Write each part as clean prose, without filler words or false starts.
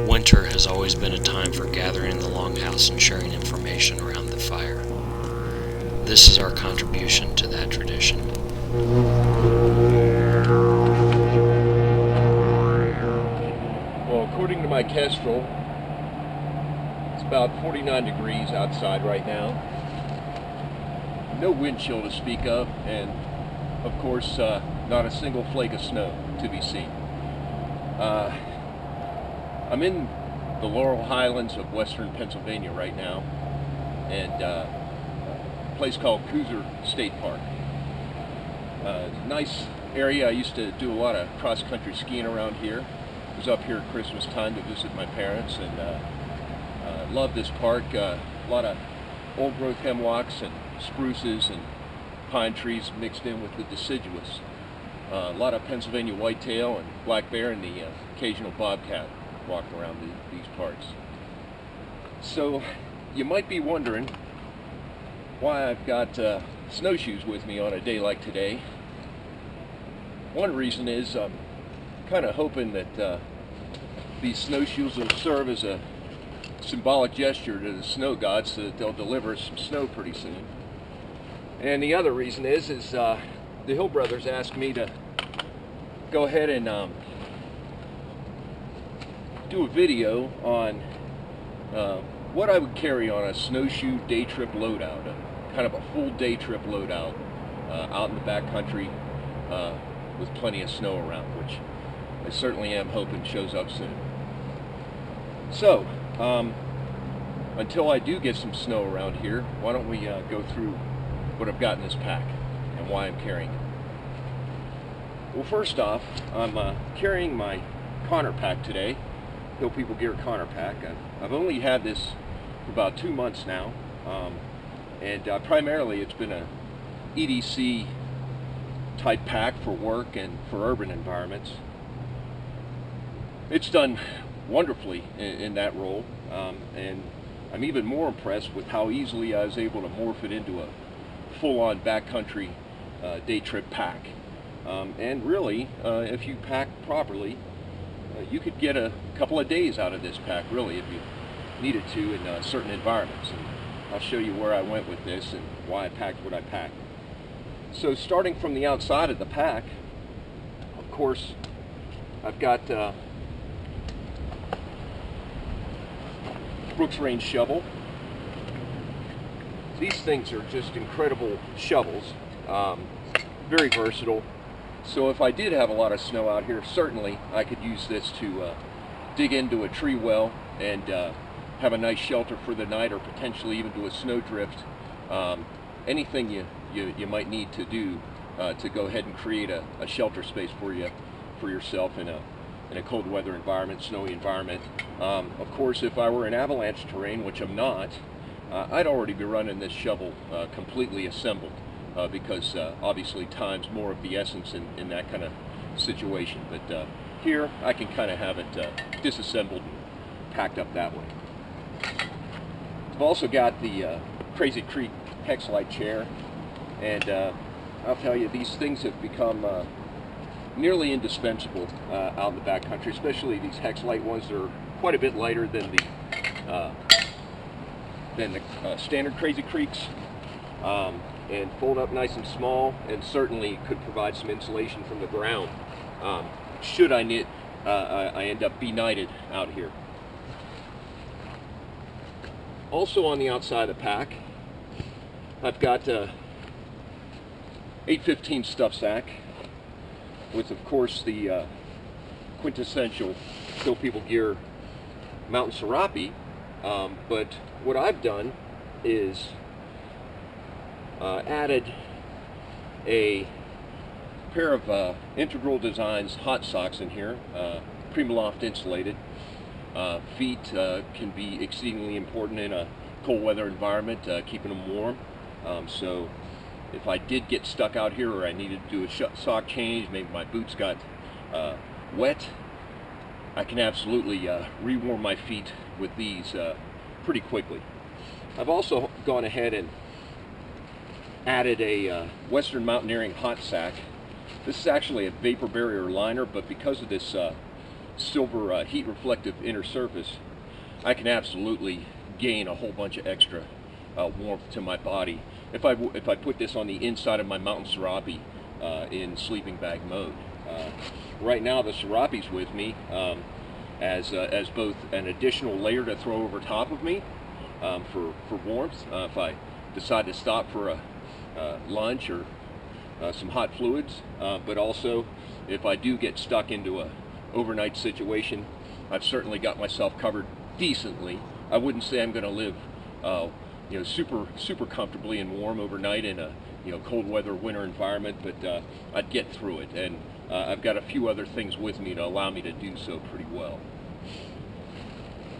Winter has always been a time for gathering in the longhouse and sharing information around the fire. This is our contribution to that tradition. Well, according to my Kestrel, it's about 49 degrees outside right now. No wind chill to speak of, and of course, not a single flake of snow to be seen. I'm in the Laurel Highlands of western Pennsylvania right now, and a place called Cooser State Park. Nice area. I used to do a lot of cross-country skiing around here. I was up here at Christmas time to visit my parents, and love this park. A lot of old growth hemlocks and spruces and pine trees mixed in with the deciduous. A lot of Pennsylvania whitetail and black bear and the occasional bobcat walking around these parts. So you might be wondering why I've got snowshoes with me on a day like today. One reason is I'm kind of hoping that these snowshoes will serve as a symbolic gesture to the snow gods so that they'll deliver us some snow pretty soon. And the other reason is the Hill Brothers asked me to go ahead and do a video on what I would carry on a snowshoe day trip loadout, kind of a full day trip loadout out in the backcountry with plenty of snow around, which I certainly am hoping shows up soon. So, until I do get some snow around here, why don't we go through what I've got in this pack and why I'm carrying it. Well, first off, I'm carrying my Connor pack today, Hill People Gear Connor pack. I've only had this for about 2 months now, and primarily it's been a EDC type pack for work and for urban environments. It's done wonderfully in that role, and I'm even more impressed with how easily I was able to morph it into a full-on backcountry day trip pack. And really, if you pack properly, you could get a couple of days out of this pack, really, if you needed to in certain environments. And I'll show you where I went with this and why I packed what I packed. So starting from the outside of the pack, of course, I've got Brooks Range shovel. These things are just incredible shovels, very versatile. So if I did have a lot of snow out here, certainly I could use this to dig into a tree well and have a nice shelter for the night, or potentially even do a snowdrift. Anything you might need to do to go ahead and create a shelter space for yourself in a cold weather environment, snowy environment. Of course, if I were in avalanche terrain, which I'm not, I'd already be running this shovel completely assembled, because obviously time's more of the essence in that kind of situation. But here I can kind of have it disassembled and packed up that way. I've also got the Crazy Creek hex light chair, and I'll tell you, these things have become nearly indispensable out in the backcountry, especially these hex light ones. They're quite a bit lighter than the standard Crazy Creeks, and fold up nice and small, and certainly could provide some insulation from the ground should I end up benighted out here. Also on the outside of the pack, I've got a 815 stuff sack with, of course, the quintessential Hill People Gear Mountain Serape. But what I've done is added a pair of Integral Designs hot socks in here, Primaloft insulated. Feet can be exceedingly important in a cold weather environment, keeping them warm. So if I did get stuck out here, or I needed to do a sock change, maybe my boots got wet, I can absolutely rewarm my feet with these pretty quickly. I've also gone ahead and added a Western Mountaineering hot sack. This is actually a vapor barrier liner, but because of this silver heat reflective inner surface, I can absolutely gain a whole bunch of extra warmth to my body if I put this on the inside of my mountain serape in sleeping bag mode. Right now the serape's with me as both an additional layer to throw over top of me for warmth if I decide to stop for a lunch or some hot fluids, but also if I do get stuck into a overnight situation, I've certainly got myself covered decently. I wouldn't say I'm going to live super comfortably and warm overnight in a cold weather winter environment, but I'd get through it, and I've got a few other things with me to allow me to do so pretty well,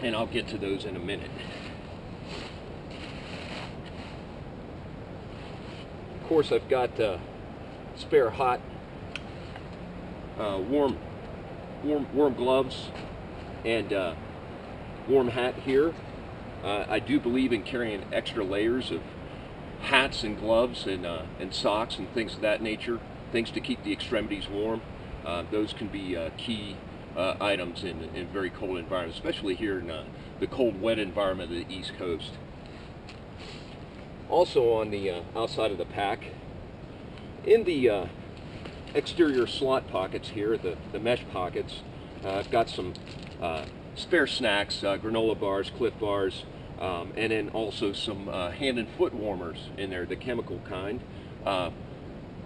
and I'll get to those in a minute. Of course, I've got spare hot warm gloves and warm hat here. I do believe in carrying extra layers of hats and gloves and socks and things of that nature, things to keep the extremities warm. Those can be key items in very cold environments, especially here in the cold, wet environment of the East Coast. Also on the outside of the pack, in the exterior slot pockets here, the mesh pockets, I've got some spare snacks, granola bars, Clif bars, and then also some hand and foot warmers in there, the chemical kind.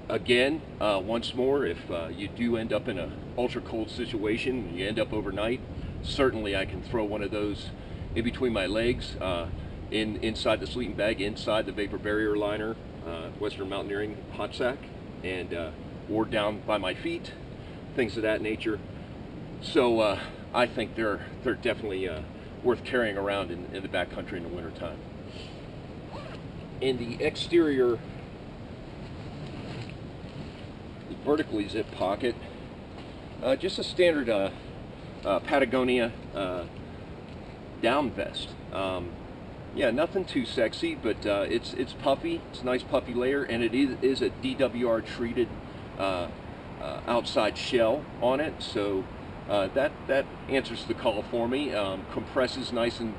Again, once more, if you do end up in an ultra cold situation and you end up overnight, certainly I can throw one of those in between my legs, inside the sleeping bag, inside the vapor barrier liner, Western Mountaineering hot sack, and or down by my feet, things of that nature. So I think they're definitely worth carrying around in the backcountry in the wintertime. In the exterior vertically zipped pocket, just a standard Patagonia down vest. Yeah, nothing too sexy, but it's puffy. It's a nice puffy layer, and it is a DWR treated outside shell on it, so that answers the call for me. Compresses nice and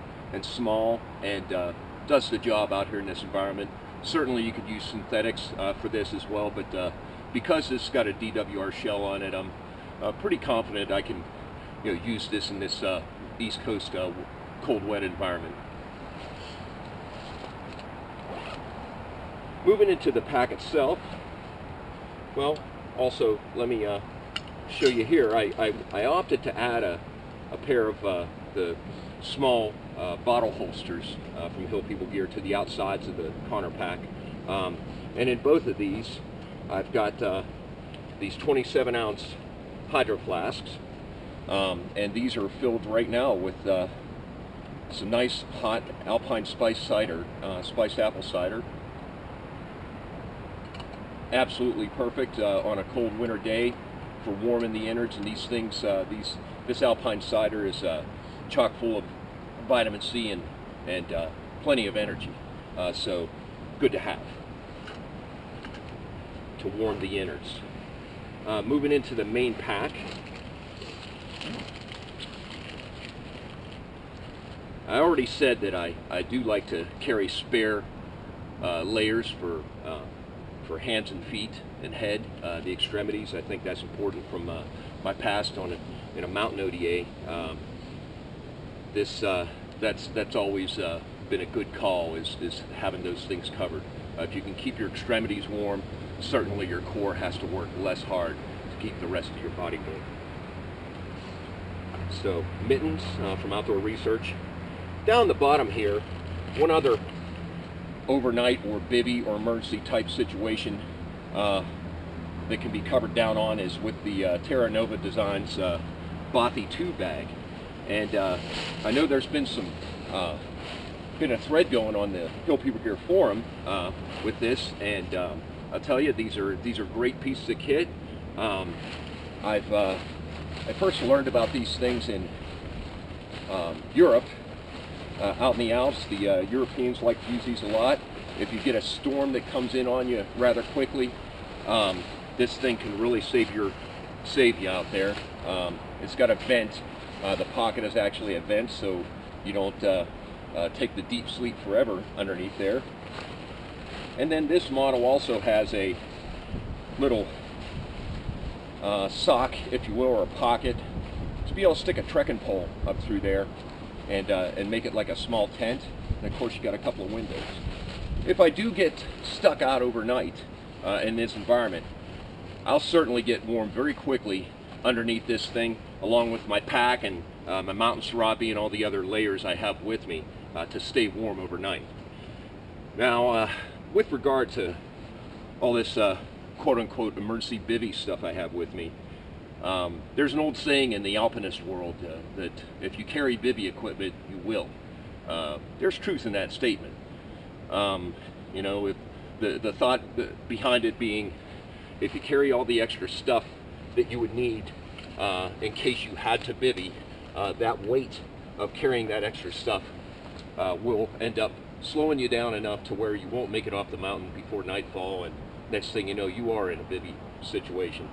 small, and does the job out here in this environment. Certainly you could use synthetics for this as well, but because it's got a DWR shell on it, I'm pretty confident I can use this in this East Coast cold, wet environment. Moving into the pack itself, well, also let me show you here. I opted to add a pair of the small bottle holsters from Hill People Gear to the outsides of the Connor pack, and in both of these I've got these 27-ounce hydro flasks, and these are filled right now with some nice hot Alpine spice cider, spiced apple cider. Absolutely perfect on a cold winter day for warming the innards, and these things, this Alpine cider is chock full of vitamin C and plenty of energy, so good to have to warm the innards. Moving into the main pack, I already said that I do like to carry spare layers for hands and feet and head, the extremities. I think that's important from my past in a mountain ODA. That's always been a good call, is having those things covered. If you can keep your extremities warm, certainly your core has to work less hard to keep the rest of your body warm. So mittens from Outdoor Research. Down the bottom here, one other overnight or bivvy or emergency type situation that can be covered down on is with the Terra Nova Designs Bothy 2 bag. And I know there's been been a thread going on the Hill People Gear forum with this, and I'll tell you, these are great pieces of kit. I first learned about these things in Europe. Out in the Alps, the Europeans like to use these a lot. If you get a storm that comes in on you rather quickly, this thing can really save you out there. It's got a vent. The pocket is actually a vent, so you don't take the deep sleep forever underneath there. And then this model also has a little sock, if you will, or a pocket to be able to stick a trekking pole up through there and make it like a small tent. And of course, you got a couple of windows. If I do get stuck out overnight in this environment, I'll certainly get warm very quickly underneath this thing, along with my pack and my mountain serape and all the other layers I have with me to stay warm overnight. Now, with regard to all this quote-unquote emergency bivvy stuff I have with me, there's an old saying in the alpinist world that if you carry bivvy equipment, you will. There's truth in that statement. You know, if the thought behind it being, if you carry all the extra stuff that you would need in case you had to bivvy, that weight of carrying that extra stuff will end up slowing you down enough to where you won't make it off the mountain before nightfall, and next thing you know, you are in a bivvy situation.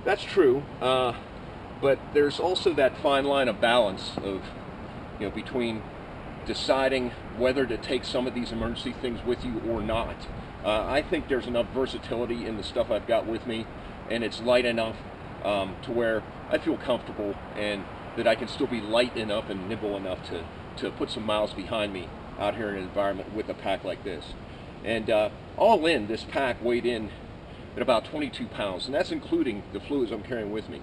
That's true, but there's also that fine line of balance of, you know, between deciding whether to take some of these emergency things with you or not. I think there's enough versatility in the stuff I've got with me, and it's light enough to where I feel comfortable and that I can still be light enough and nimble enough to put some miles behind me out here in an environment with a pack like this. And all in, this pack weighed in at about 22 pounds, and that's including the fluids I'm carrying with me.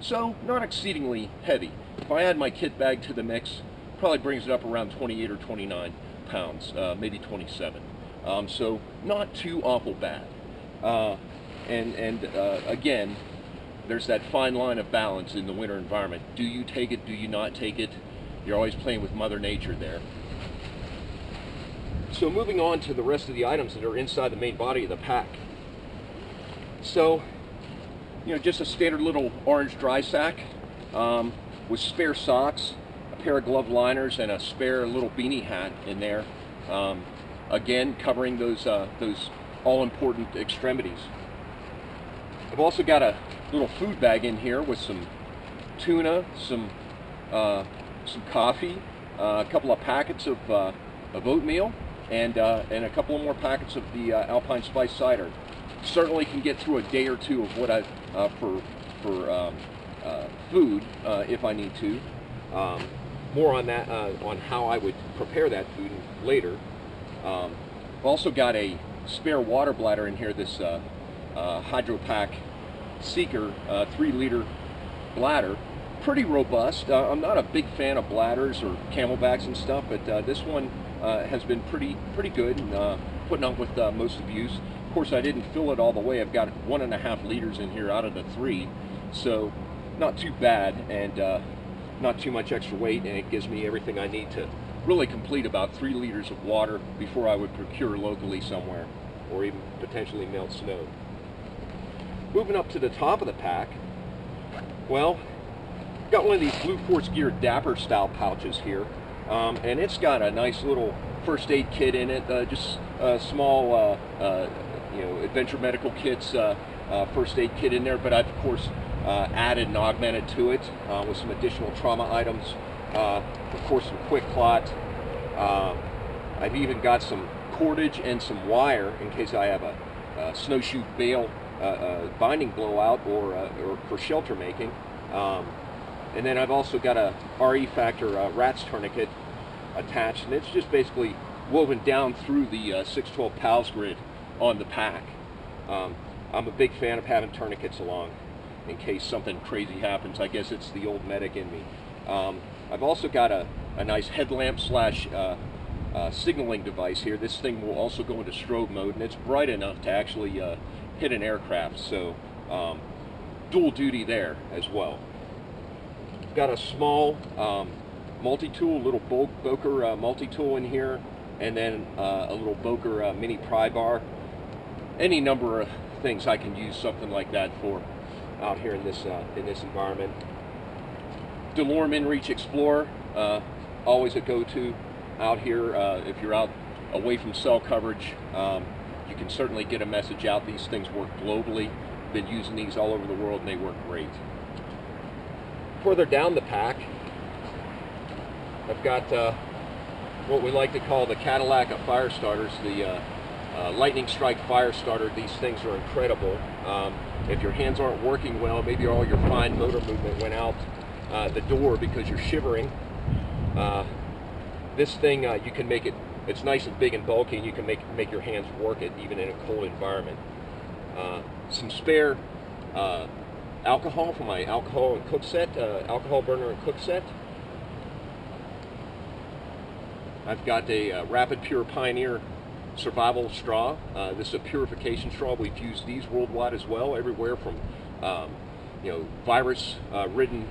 So, not exceedingly heavy. If I add my kit bag to the mix, probably brings it up around 28 or 29 pounds, maybe 27. So not too awful bad. Again, there's that fine line of balance in the winter environment. Do you take it? Do you not take it? You're always playing with Mother Nature there. So moving on to the rest of the items that are inside the main body of the pack. So, you know, just a standard little orange dry sack with spare socks, a pair of glove liners, and a spare little beanie hat in there. Again, covering those all-important extremities. I've also got a little food bag in here with some tuna, some coffee, a couple of packets of oatmeal, and a couple of more packets of the Alpine Spice cider. Certainly can get through a day or two of what I for food if I need to. More on that, on how I would prepare that food later. I've also got a spare water bladder in here, this HydroPack Seeker 3-liter bladder. Pretty robust. I'm not a big fan of bladders or camelbacks and stuff, but this one has been pretty good and putting up with most abuse. Of course, I didn't fill it all the way. I've got 1.5 liters in here out of the 3, so not too bad, and not too much extra weight, and it gives me everything I need to really complete about 3 liters of water before I would procure locally somewhere, or even potentially melt snow. Moving up to the top of the pack, well, got one of these Blue Quartz Gear Dapper style pouches here, and it's got a nice little first aid kit in it, just a small Adventure Medical Kit's first aid kit in there, but I've of course added and augmented to it with some additional trauma items, of course some quick clot. I've even got some cordage and some wire in case I have a snowshoe bale binding blowout or for shelter making. And then I've also got a RE Factor RATS tourniquet attached, and it's just basically woven down through the 612 PALS grid on the pack. I'm a big fan of having tourniquets along in case something crazy happens. I guess it's the old medic in me. I've also got a nice headlamp slash signaling device here. This thing will also go into strobe mode, and it's bright enough to actually hit an aircraft, so dual duty there as well. Got a small multi-tool, little Boker multi-tool in here, and then a little Boker mini pry bar. Any number of things I can use something like that for out here in this environment. DeLorme InReach Explorer, always a go-to out here if you're out away from cell coverage. You can certainly get a message out. These things work globally. been using these all over the world, and they work great. Further down the pack, I've got what we like to call the Cadillac of fire starters, the Lightning Strike fire starter. These things are incredible. If your hands aren't working well, maybe all your fine motor movement went out the door because you're shivering, this thing, you can make it, it's nice and big and bulky, and you can make your hands work it even in a cold environment. Some spare alcohol for my alcohol and cook set, alcohol burner and cook set. I've got a Rapid Pure Pioneer survival straw. This is a purification straw. We've used these worldwide as well, everywhere from virus-ridden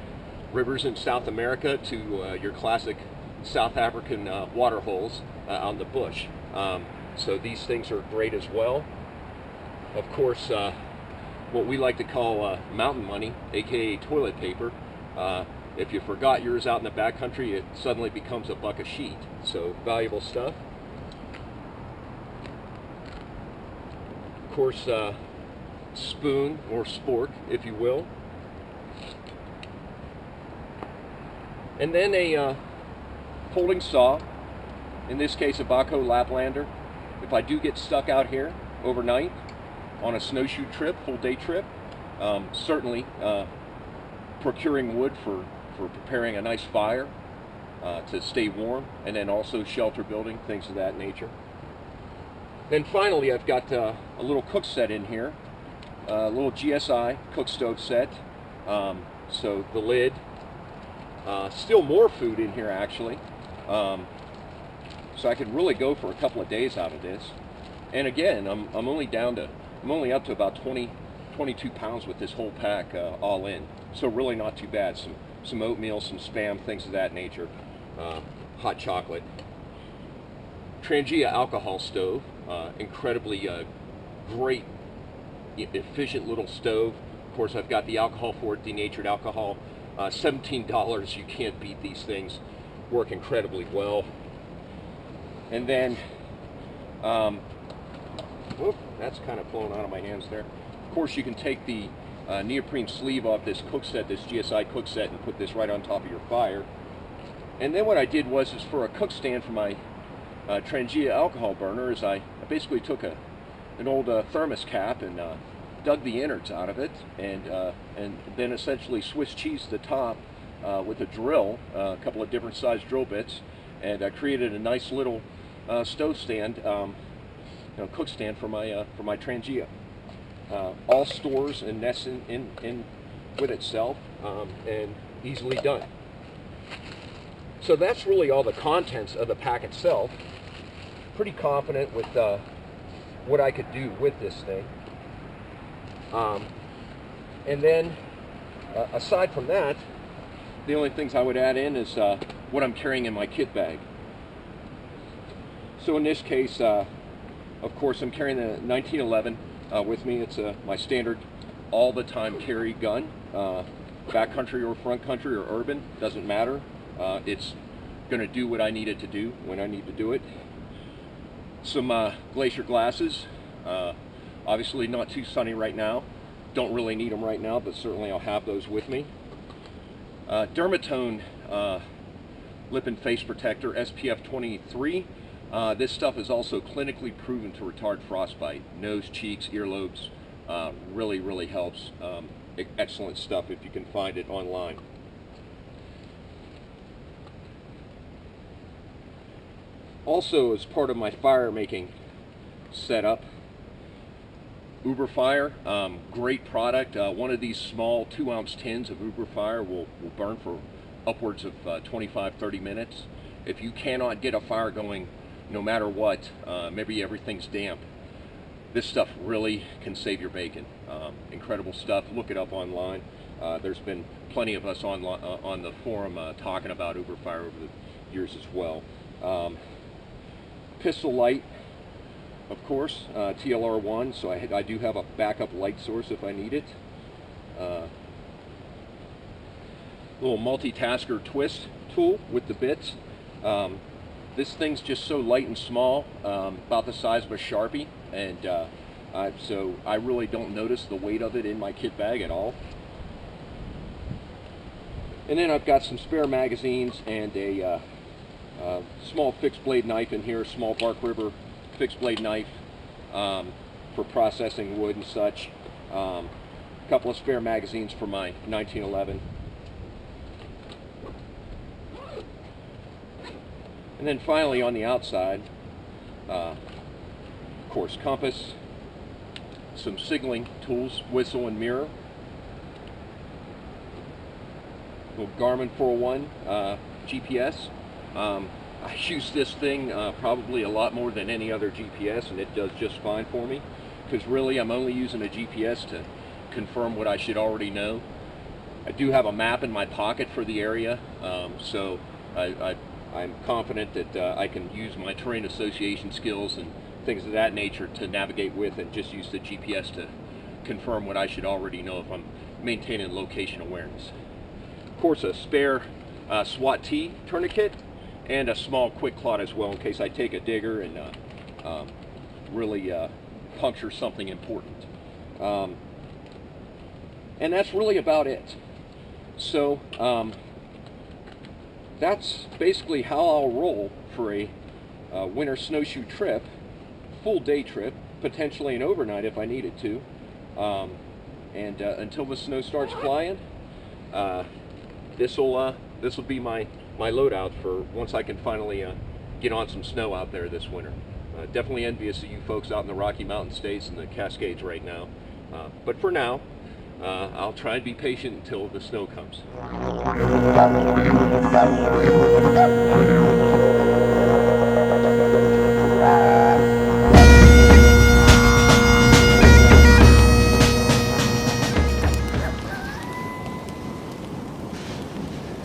rivers in South America to your classic South African water holes out in the bush. So these things are great as well. Of course, what we like to call mountain money, aka toilet paper. If you forgot yours out in the backcountry, it suddenly becomes a buck a sheet. So valuable stuff. Of course, spoon or spork, if you will. And then a folding saw, in this case a Baco Laplander. If I do get stuck out here overnight on a snowshoe trip, full day trip, certainly procuring wood for preparing a nice fire to stay warm, and then also shelter building, things of that nature. Then finally, I've got a little cook set in here, a little GSI cook stove set. So the lid, still more food in here actually. So I could really go for a couple of days out of this. And again, I'm only up to about 22 pounds with this whole pack all in. So really not too bad. Some oatmeal, some Spam, things of that nature. Hot chocolate. Trangia alcohol stove, incredibly great, efficient little stove. Of course, I've got the alcohol for it, denatured alcohol. $17, you can't beat these things. Work incredibly well. And then, whoop, that's kind of flowing out of my hands there. Of course, you can take the neoprene sleeve off this cook set, this GSI cook set, and put this right on top of your fire. And then what I did was, is for a cook stand for my Trangia alcohol burner, is I basically took an old thermos cap and dug the innards out of it, and then essentially Swiss cheese the top with a drill, a couple of different sized drill bits, and I created a nice little stove stand, cook stand for my Trangia. All stores and nests in with itself, and easily done. So that's really all the contents of the pack itself. Pretty confident with what I could do with this thing. And then, aside from that, the only things I would add in is what I'm carrying in my kit bag. So in this case, of course, I'm carrying the 1911 with me. It's my standard all-the-time carry gun. Backcountry or front country or urban, doesn't matter. It's going to do what I need it to do when I need to do it. Some glacier glasses. Obviously not too sunny right now. Don't really need them right now, but certainly I'll have those with me. Dermatone lip and face protector, SPF 23. This stuff is also clinically proven to retard frostbite. Nose, cheeks, earlobes. Really helps. Excellent stuff if you can find it online. Also, as part of my fire making setup, Uber Fire, great product. One of these small 2-ounce tins of Uber Fire will burn for upwards of 25-30 minutes. If you cannot get a fire going no matter what, maybe everything's damp, this stuff really can save your bacon. Incredible stuff. Look it up online. There's been plenty of us on the forum talking about Uber Fire over the years as well. Pistol light, of course, TLR1, so I do have a backup light source if I need it. Little multitasker twist tool with the bits. This thing's just so light and small, about the size of a Sharpie, and so I really don't notice the weight of it in my kit bag at all. And then I've got some spare magazines and a small fixed blade knife in here, small bark river fixed blade knife for processing wood and such. A couple of spare magazines for my 1911. And then finally on the outside, of course, compass, some signaling tools, whistle and mirror, little Garmin 401 GPS. I use this thing probably a lot more than any other GPS, and it does just fine for me, because really I'm only using a GPS to confirm what I should already know. I do have a map in my pocket for the area, so I'm confident that I can use my terrain association skills and things of that nature to navigate with, and just use the GPS to confirm what I should already know if I'm maintaining location awareness. Of course, a spare SWAT T tourniquet and a small quick clot as well, in case I take a digger and really puncture something important. And that's really about it. So that's basically how I'll roll for a winter snowshoe trip, full day trip, potentially an overnight if I needed to. And until the snow starts flying, this will be my loadout for once I can finally get on some snow out there this winter. Definitely envious of you folks out in the Rocky Mountain states and the Cascades right now. But for now, I'll try and be patient until the snow comes.